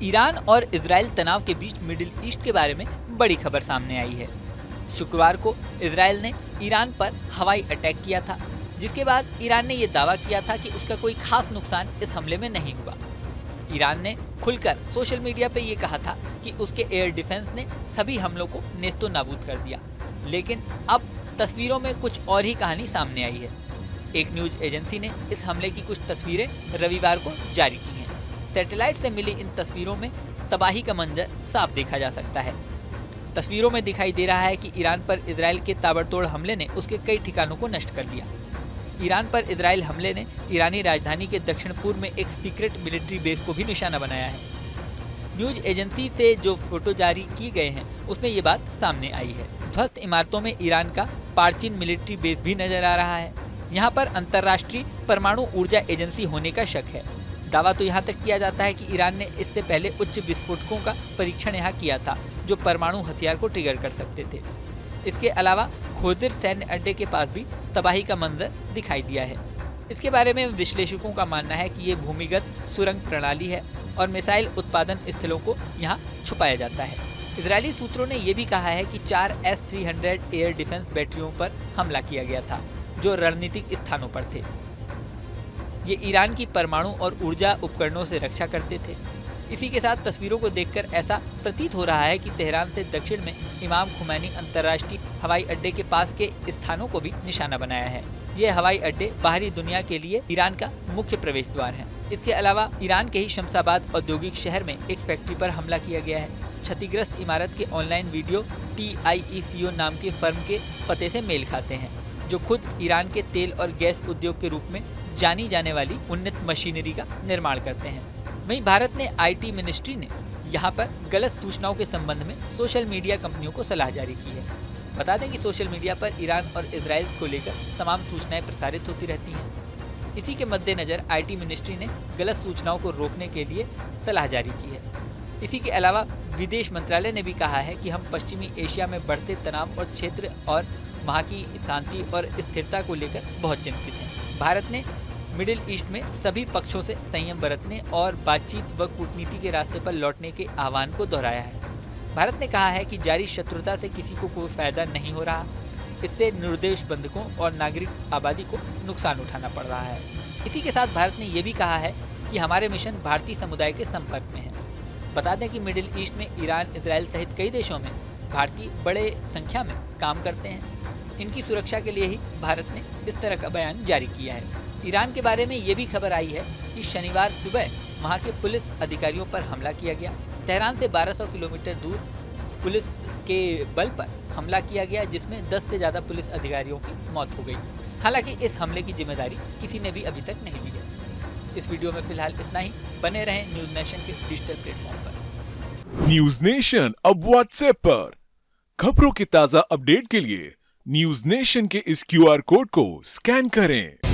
Iran और Israel तनाव के बीच मिडिल ईस्ट के बारे में बड़ी खबर सामने आई है। शुक्रवार को इजराइल ने ईरान पर हवाई अटैक किया था, जिसके बाद ईरान ने यह दावा किया था कि उसका कोई खास नुकसान इस हमले में नहीं हुआ। ईरान ने खुलकर सोशल मीडिया पे ये कहा था कि उसके एयर डिफेंस ने सभी हमलों को नेस्तो नाबूद कर दिया, लेकिन अब तस्वीरों में कुछ और ही कहानी सामने आई है। एक न्यूज एजेंसी ने इस हमले की कुछ तस्वीरें रविवार को जारी की हैं। सैटेलाइट से मिली इन तस्वीरों में तबाही का मंजर साफ देखा जा सकता है। तस्वीरों में दिखाई दे रहा है कि ईरान पर इजराइल के ताबड़तोड़ हमले ने उसके कई ठिकानों को नष्ट कर दिया। ईरान पर इजराइल हमले ने ईरानी राजधानी के दक्षिण पूर्व में एक सीक्रेट मिलिट्री बेस को भी निशाना बनाया है। न्यूज एजेंसी से जो फोटो जारी की गए हैं उसमें ये बात सामने आई है। ध्वस्त इमारतों में ईरान का पार्चिन मिलिट्री बेस भी नजर आ रहा है। यहाँ पर अंतर्राष्ट्रीय परमाणु ऊर्जा एजेंसी होने का शक है। दावा तो यहाँ तक किया जाता है कि ईरान ने इससे पहले उच्च विस्फोटकों का परीक्षण यहाँ किया था, जो परमाणु हथियार को ट्रिगर कर सकते थे। इसके अलावा खोजिर सैन्य अड्डे के पास भी तबाही का मंजर दिखाई दिया है। इसके बारे में विश्लेषकों का मानना है कि ये भूमिगत सुरंग प्रणाली है और मिसाइल उत्पादन स्थलों को यहाँ छुपाया जाता है। इजरायली सूत्रों ने यह भी कहा है कि 4 S-300 एयर डिफेंस बैटरियों पर हमला किया गया था, जो रणनीतिक स्थानों पर थे। ये ईरान की परमाणु और ऊर्जा उपकरणों से रक्षा करते थे। इसी के साथ तस्वीरों को देखकर ऐसा प्रतीत हो रहा है कि तेहरान से दक्षिण में इमाम खुमैनी अंतर्राष्ट्रीय हवाई अड्डे के पास के स्थानों को भी निशाना बनाया है। ये हवाई अड्डे बाहरी दुनिया के लिए ईरान का मुख्य प्रवेश द्वार है। इसके अलावा ईरान के ही शमशाबाद औद्योगिक शहर में एक फैक्ट्री पर हमला किया गया है। क्षतिग्रस्त इमारत के ऑनलाइन वीडियो TIECO नाम के फर्म के पते से मेल खाते हैं, जो खुद ईरान के तेल और गैस उद्योग के रूप में जानी जाने वाली उन्नत मशीनरी का निर्माण करते हैं। वहीं भारत ने IT मिनिस्ट्री ने यहाँ पर गलत सूचनाओं के संबंध में सोशल मीडिया कंपनियों को सलाह जारी की है। बता दें कि सोशल मीडिया पर ईरान और इजराइल को लेकर तमाम सूचनाएं प्रसारित होती रहती हैं। इसी के मद्देनजर IT मिनिस्ट्री ने गलत सूचनाओं को रोकने के लिए सलाह जारी की है। इसी के अलावा विदेश मंत्रालय ने भी कहा है कि हम पश्चिमी एशिया में बढ़ते तनाव और क्षेत्र और वहाँ की शांति और स्थिरता को लेकर बहुत चिंतित हैं। भारत ने मिडिल ईस्ट में सभी पक्षों से संयम बरतने और बातचीत व कूटनीति के रास्ते पर लौटने के आह्वान को दोहराया है। भारत ने कहा है कि जारी शत्रुता से किसी को कोई फायदा नहीं हो रहा, इससे निर्दोष बंधकों और नागरिक आबादी को नुकसान उठाना पड़ रहा है। इसी के साथ भारत ने यह भी कहा है कि हमारे मिशन भारतीय समुदाय के संपर्क में है। बता दें कि मिडिल ईस्ट में ईरान, इजराइल सहित कई देशों में भारतीय बड़े संख्या में काम करते हैं। इनकी सुरक्षा के लिए ही भारत ने इस तरह का बयान जारी किया है। ईरान के बारे में ये भी खबर आई है कि शनिवार सुबह वहां के पुलिस अधिकारियों पर हमला किया गया। तेहरान से 1200 किलोमीटर दूर पुलिस के बल पर हमला किया गया, जिसमें 10 से ज़्यादा पुलिस अधिकारियों की मौत हो गई। हालांकि इस हमले की जिम्मेदारी किसी ने भी अभी तक नहीं ली है। इस वीडियो में फिलहाल इतना ही। बने रहें न्यूज नेशन के डिजिटल प्लेटफॉर्म पर। न्यूज नेशन अब व्हाट्सएप पर खबरों की ताजा अपडेट के लिए न्यूज नेशन के इस QR कोड को स्कैन करें।